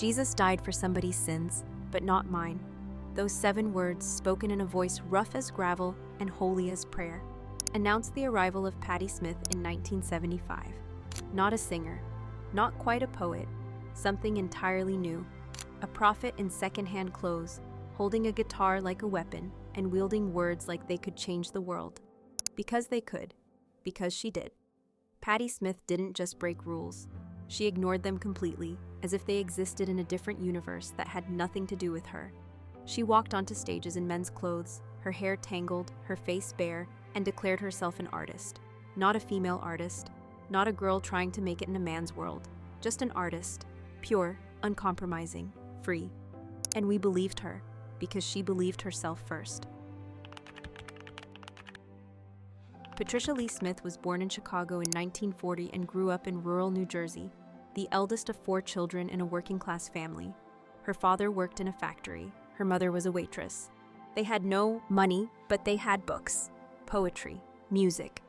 Jesus died for somebody's sins, but not mine. Those 7 words, spoken in a voice rough as gravel and holy as prayer, announced the arrival of Patti Smith in 1975. Not a singer, not quite a poet, something entirely new. A prophet in second-hand clothes, holding a guitar like a weapon and wielding words like they could change the world. Because they could. Because she did. Patti Smith didn't just break rules. She ignored them completely, as if they existed in a different universe that had nothing to do with her. She walked onto stages in men's clothes, her hair tangled, her face bare, and declared herself an artist. Not a female artist, not a girl trying to make it in a man's world, just an artist, pure, uncompromising, free. And we believed her, because she believed herself first. Patricia Lee Smith was born in Chicago in 1940 and grew up in rural New Jersey, the eldest of 4 children in a working-class family. Her father worked in a factory. Her mother was a waitress. They had no money, but they had books, poetry, music.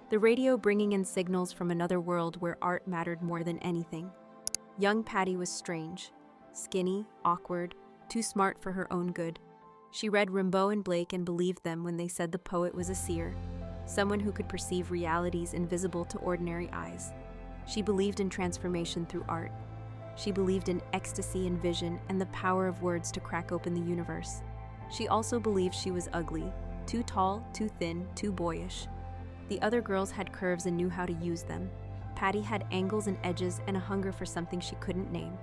The radio bringing in signals from another world where art mattered more than anything. Young Patti was strange, skinny, awkward, too smart for her own good. She read Rimbaud and Blake and believed them when they said the poet was a seer, someone who could perceive realities invisible to ordinary eyes. She believed in transformation through art. She believed in ecstasy and vision and the power of words to crack open the universe. She also believed she was ugly, too tall, too thin, too boyish. The other girls had curves and knew how to use them. Patti had angles and edges and a hunger for something she couldn't name.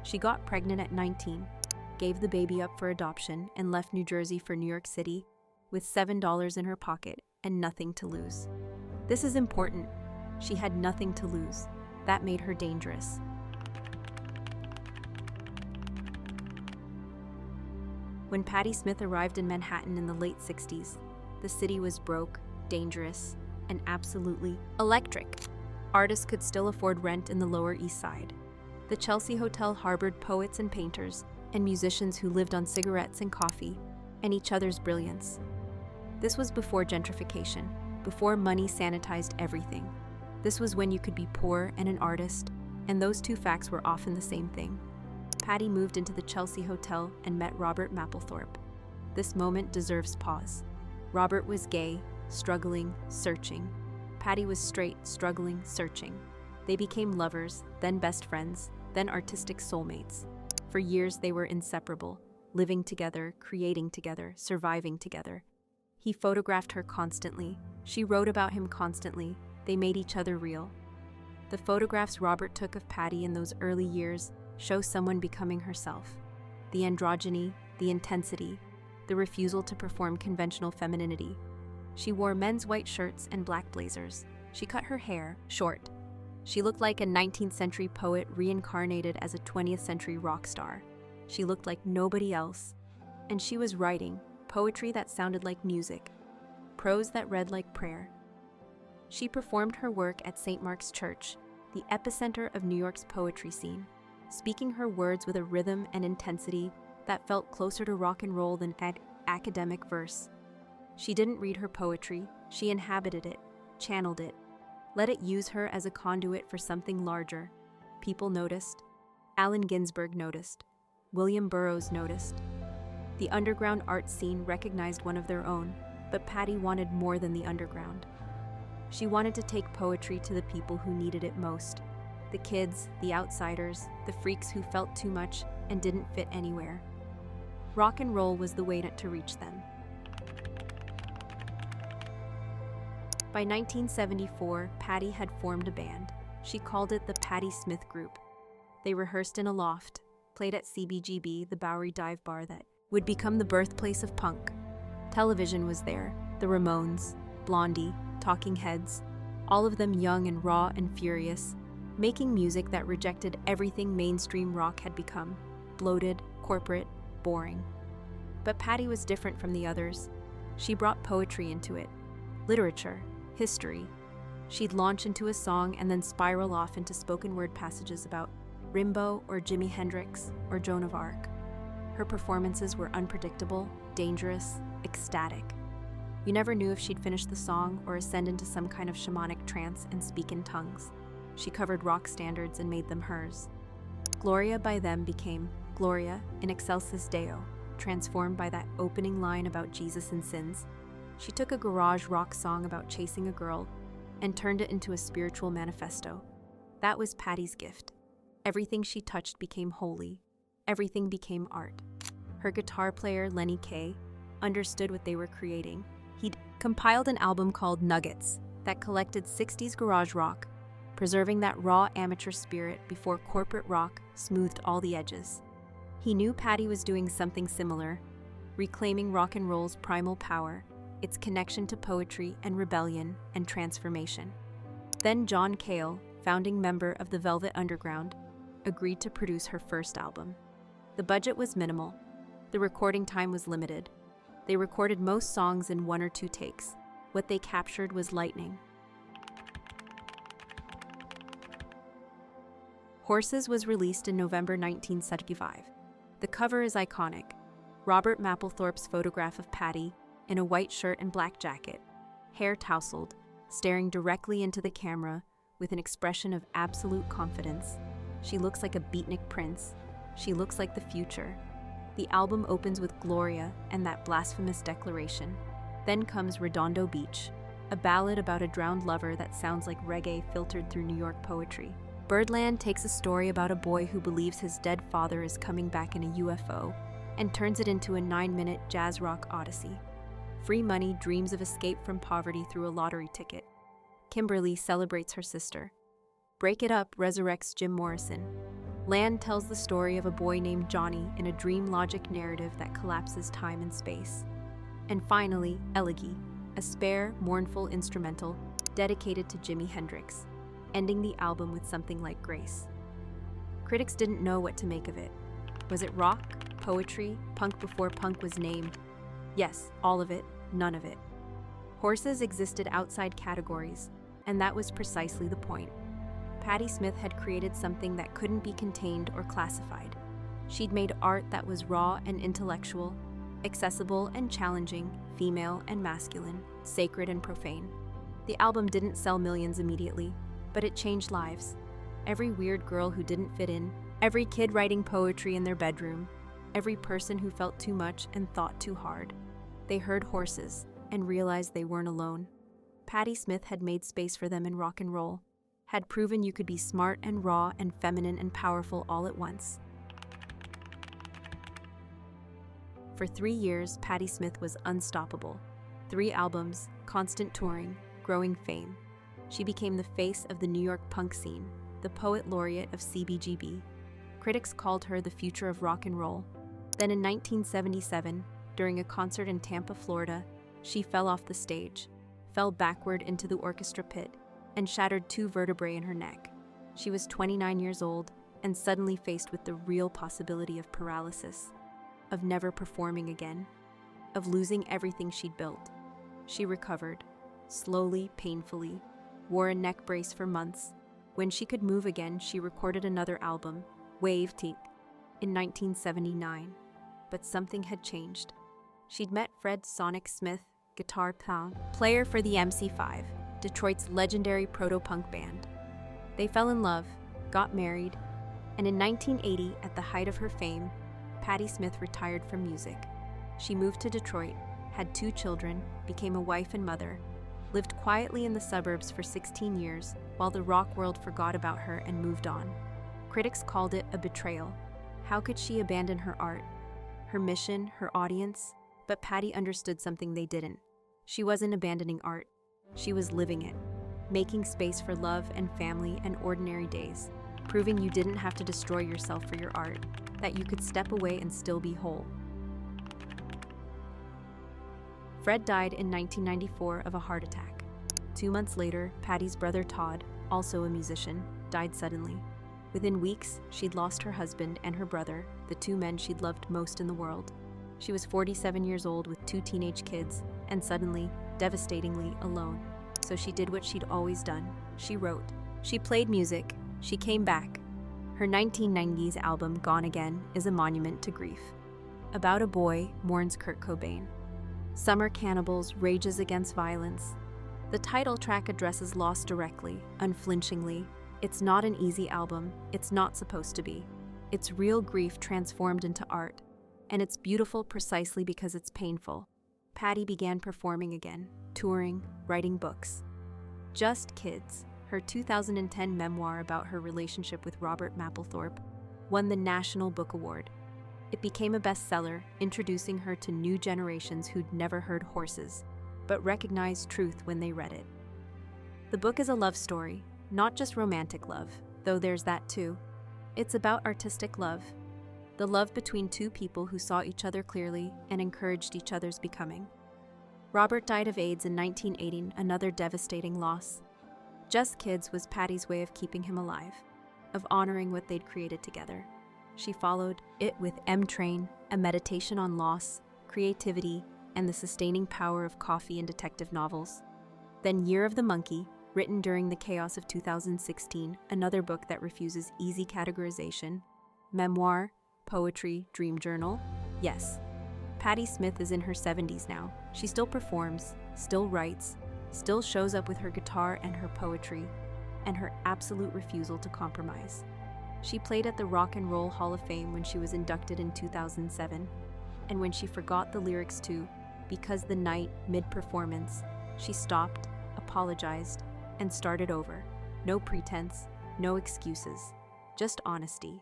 She got pregnant at 19, gave the baby up for adoption, and left New Jersey for New York City with $7 in her pocket and nothing to lose. This is important. She had nothing to lose. That made her dangerous. When Patti Smith arrived in Manhattan in the late 60s, the city was broke, dangerous, and absolutely electric. Artists could still afford rent in the Lower East Side. The Chelsea Hotel harbored poets and painters and musicians who lived on cigarettes and coffee and each other's brilliance. This was before gentrification, before money sanitized everything. This was when you could be poor and an artist, and those 2 facts were often the same thing. Patti moved into the Chelsea Hotel and met Robert Mapplethorpe. This moment deserves pause. Robert was gay, struggling, searching. Patti was straight, struggling, searching. They became lovers, then best friends, then artistic soulmates. For years they were inseparable, living together, creating together, surviving together. He photographed her constantly. She wrote about him constantly. They made each other real. The photographs Robert took of Patti in those early years show someone becoming herself. The androgyny, the intensity, the refusal to perform conventional femininity. She wore men's white shirts and black blazers. She cut her hair short. She looked like a 19th century poet reincarnated as a 20th century rock star. She looked like nobody else. And she was writing poetry that sounded like music, prose that read like prayer. She performed her work at St. Mark's Church, the epicenter of New York's poetry scene, speaking her words with a rhythm and intensity that felt closer to rock and roll than academic verse. She didn't read her poetry, she inhabited it, channeled it, let it use her as a conduit for something larger. People noticed. Allen Ginsberg noticed. William Burroughs noticed. The underground art scene recognized one of their own, but Patti wanted more than the underground. She wanted to take poetry to the people who needed it most. The kids, the outsiders, the freaks who felt too much and didn't fit anywhere. Rock and roll was the way to reach them. By 1974, Patti had formed a band. She called it the Patti Smith Group. They rehearsed in a loft, played at CBGB, the Bowery dive bar that would become the birthplace of punk. Television was there, the Ramones, Blondie, Talking Heads, all of them young and raw and furious, making music that rejected everything mainstream rock had become, bloated, corporate, boring. But Patti was different from the others. She brought poetry into it, literature, history. She'd launch into a song and then spiral off into spoken word passages about Rimbaud or Jimi Hendrix or Joan of Arc. Her performances were unpredictable, dangerous, ecstatic. You never knew if she'd finish the song or ascend into some kind of shamanic trance and speak in tongues. She covered rock standards and made them hers. Gloria by them became Gloria in excelsis Deo, transformed by that opening line about Jesus and sins. She took a garage rock song about chasing a girl and turned it into a spiritual manifesto. That was Patti's gift. Everything she touched became holy. Everything became art. Her guitar player, Lenny Kaye, understood what they were creating. He'd compiled an album called Nuggets that collected 60s garage rock, preserving that raw amateur spirit before corporate rock smoothed all the edges. He knew Patti was doing something similar, reclaiming rock and roll's primal power, its connection to poetry and rebellion and transformation. Then John Cale, founding member of the Velvet Underground, agreed to produce her first album. The budget was minimal. The recording time was limited. They recorded most songs in 1 or 2 takes. What they captured was lightning. Horses was released in November 1975. The cover is iconic. Robert Mapplethorpe's photograph of Patti in a white shirt and black jacket, hair tousled, staring directly into the camera with an expression of absolute confidence. She looks like a beatnik prince. She looks like the future. The album opens with Gloria and that blasphemous declaration. Then comes Redondo Beach, a ballad about a drowned lover that sounds like reggae filtered through New York poetry. Birdland takes a story about a boy who believes his dead father is coming back in a UFO and turns it into a 9-minute jazz rock odyssey. Free Money dreams of escape from poverty through a lottery ticket. Kimberly celebrates her sister. Break It Up resurrects Jim Morrison. Land tells the story of a boy named Johnny in a dream logic narrative that collapses time and space. And finally, Elegy, a spare, mournful instrumental dedicated to Jimi Hendrix, ending the album with something like grace. Critics didn't know what to make of it. Was it rock, poetry, punk before punk was named? Yes, all of it, none of it. Horses existed outside categories, and that was precisely the point. Patti Smith had created something that couldn't be contained or classified. She'd made art that was raw and intellectual, accessible and challenging, female and masculine, sacred and profane. The album didn't sell millions immediately, but it changed lives. Every weird girl who didn't fit in, every kid writing poetry in their bedroom, every person who felt too much and thought too hard. They heard Horses and realized they weren't alone. Patti Smith had made space for them in rock and roll, had proven you could be smart and raw and feminine and powerful all at once. For 3 years, Patti Smith was unstoppable. 3 albums, constant touring, growing fame. She became the face of the New York punk scene, the poet laureate of CBGB. Critics called her the future of rock and roll. Then in 1977, during a concert in Tampa, Florida, she fell off the stage, fell backward into the orchestra pit, and shattered 2 vertebrae in her neck. She was 29 years old and suddenly faced with the real possibility of paralysis, of never performing again, of losing everything she'd built. She recovered, slowly, painfully, wore a neck brace for months. When she could move again, she recorded another album, Wave Tink, in 1979. But something had changed. She'd met Fred Sonic Smith, guitar player for the MC5, Detroit's legendary proto-punk band. They fell in love, got married, and in 1980, at the height of her fame, Patti Smith retired from music. She moved to Detroit, had 2 children, became a wife and mother, lived quietly in the suburbs for 16 years while the rock world forgot about her and moved on. Critics called it a betrayal. How could she abandon her art, her mission, her audience? But Patti understood something they didn't. She wasn't abandoning art. She was living it, making space for love and family and ordinary days, proving you didn't have to destroy yourself for your art, that you could step away and still be whole. Fred died in 1994 of a heart attack. 2 months later, Patti's brother Todd, also a musician, died suddenly. Within weeks, she'd lost her husband and her brother, the 2 men she'd loved most in the world. She was 47 years old with 2 teenage kids, and suddenly, devastatingly alone. So she did what she'd always done. She wrote. She played music. She came back. Her 1990s album, Gone Again, is a monument to grief. About a boy mourns Kurt Cobain. Summer Cannibals rages against violence. The title track addresses loss directly, unflinchingly. It's not an easy album. It's not supposed to be. It's real grief transformed into art, and it's beautiful precisely because it's painful. Patti began performing again, touring, writing books. Just Kids, her 2010 memoir about her relationship with Robert Mapplethorpe, won the National Book Award. It became a bestseller, introducing her to new generations who'd never heard horses, but recognized truth when they read it. The book is a love story, not just romantic love, though there's that too. It's about artistic love, the love between two people who saw each other clearly and encouraged each other's becoming. Robert died of AIDS in 1980, another devastating loss. Just Kids was Patti's way of keeping him alive, of honoring what they'd created together. She followed it with M-Train, a meditation on loss, creativity, and the sustaining power of coffee and detective novels. Then Year of the Monkey, written during the chaos of 2016, another book that refuses easy categorization. Memoir, poetry, dream journal. Yes, Patti Smith is in her 70s now. She still performs, still writes, still shows up with her guitar and her poetry, and her absolute refusal to compromise. She played at the Rock and Roll Hall of Fame when she was inducted in 2007, and when she forgot the lyrics to Because the Night mid-performance, she stopped, apologized, and started over. No pretense, no excuses, just honesty.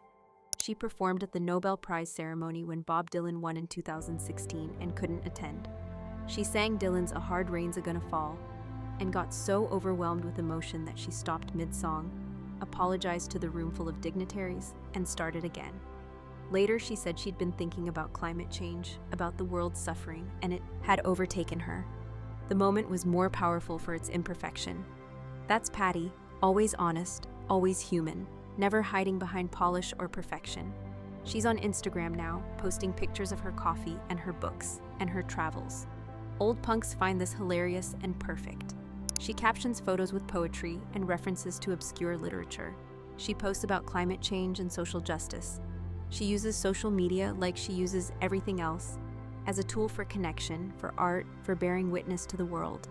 She performed at the Nobel Prize ceremony when Bob Dylan won in 2016 and couldn't attend. She sang Dylan's A Hard Rain's A Gonna Fall, and got so overwhelmed with emotion that she stopped mid-song, apologized to the room full of dignitaries, and started again. Later, she said she'd been thinking about climate change, about the world's suffering, and it had overtaken her. The moment was more powerful for its imperfection. That's Patti, always honest, always human, never hiding behind polish or perfection. She's on Instagram now, posting pictures of her coffee and her books and her travels. Old punks find this hilarious and perfect. She captions photos with poetry and references to obscure literature. She posts about climate change and social justice. She uses social media like she uses everything else, as a tool for connection, for art, for bearing witness to the world.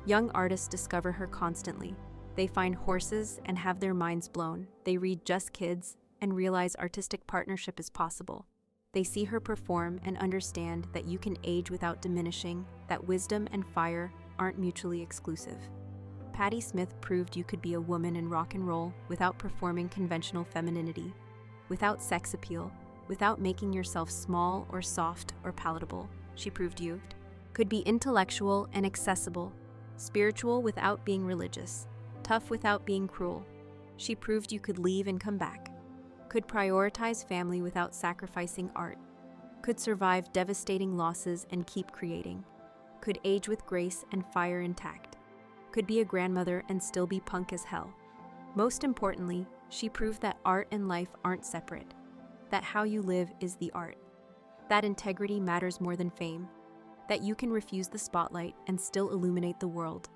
Young artists discover her constantly. They find horses and have their minds blown. They read Just Kids and realize artistic partnership is possible. They see her perform and understand that you can age without diminishing, that wisdom and fire aren't mutually exclusive. Patti Smith proved you could be a woman in rock and roll without performing conventional femininity, without sex appeal, without making yourself small or soft or palatable. She proved you could be intellectual and accessible, spiritual without being religious, tough without being cruel. She proved you could leave and come back, could prioritize family without sacrificing art, could survive devastating losses and keep creating, could age with grace and fire intact, could be a grandmother and still be punk as hell. Most importantly, she proved that art and life aren't separate, that how you live is the art, that integrity matters more than fame, that you can refuse the spotlight and still illuminate the world.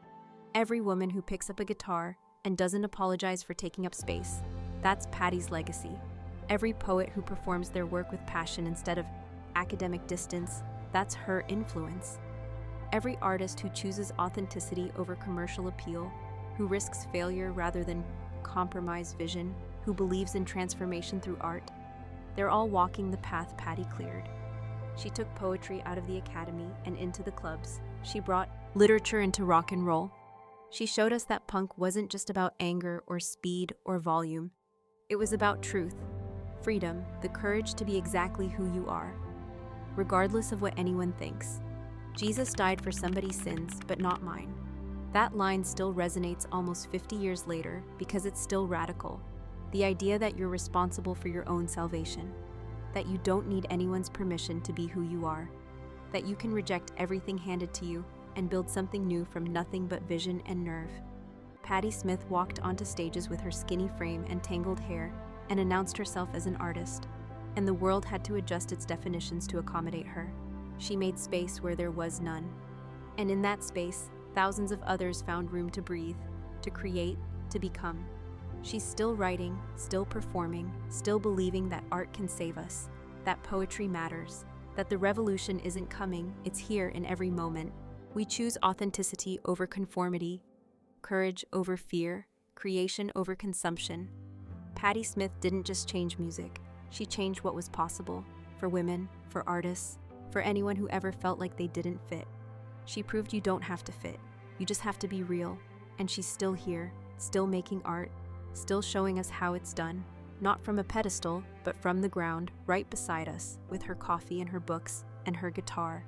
Every woman who picks up a guitar and doesn't apologize for taking up space, that's Patti's legacy. Every poet who performs their work with passion instead of academic distance, that's her influence. Every artist who chooses authenticity over commercial appeal, who risks failure rather than compromise vision, who believes in transformation through art, they're all walking the path Patti cleared. She took poetry out of the academy and into the clubs. She brought literature into rock and roll. She showed us that punk wasn't just about anger or speed or volume. It was about truth, freedom, the courage to be exactly who you are, regardless of what anyone thinks. Jesus died for somebody's sins, but not mine. That line still resonates almost 50 years later because it's still radical. The idea that you're responsible for your own salvation, that you don't need anyone's permission to be who you are, that you can reject everything handed to you and build something new from nothing but vision and nerve. Patti Smith walked onto stages with her skinny frame and tangled hair and announced herself as an artist, and the world had to adjust its definitions to accommodate her. She made space where there was none. And in that space, thousands of others found room to breathe, to create, to become. She's still writing, still performing, still believing that art can save us, that poetry matters, that the revolution isn't coming, it's here in every moment. We choose authenticity over conformity, courage over fear, creation over consumption. Patti Smith didn't just change music, She changed what was possible for women, for artists, for anyone who ever felt like they didn't fit. She proved you don't have to fit. You just have to be real. And she's still here, still making art, still showing us how it's done, not from a pedestal, but from the ground, right beside us, with her coffee and her books and her guitar.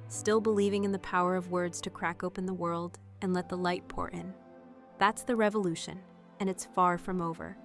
Still believing in the power of words to crack open the world and let the light pour in. That's the revolution, and it's far from over.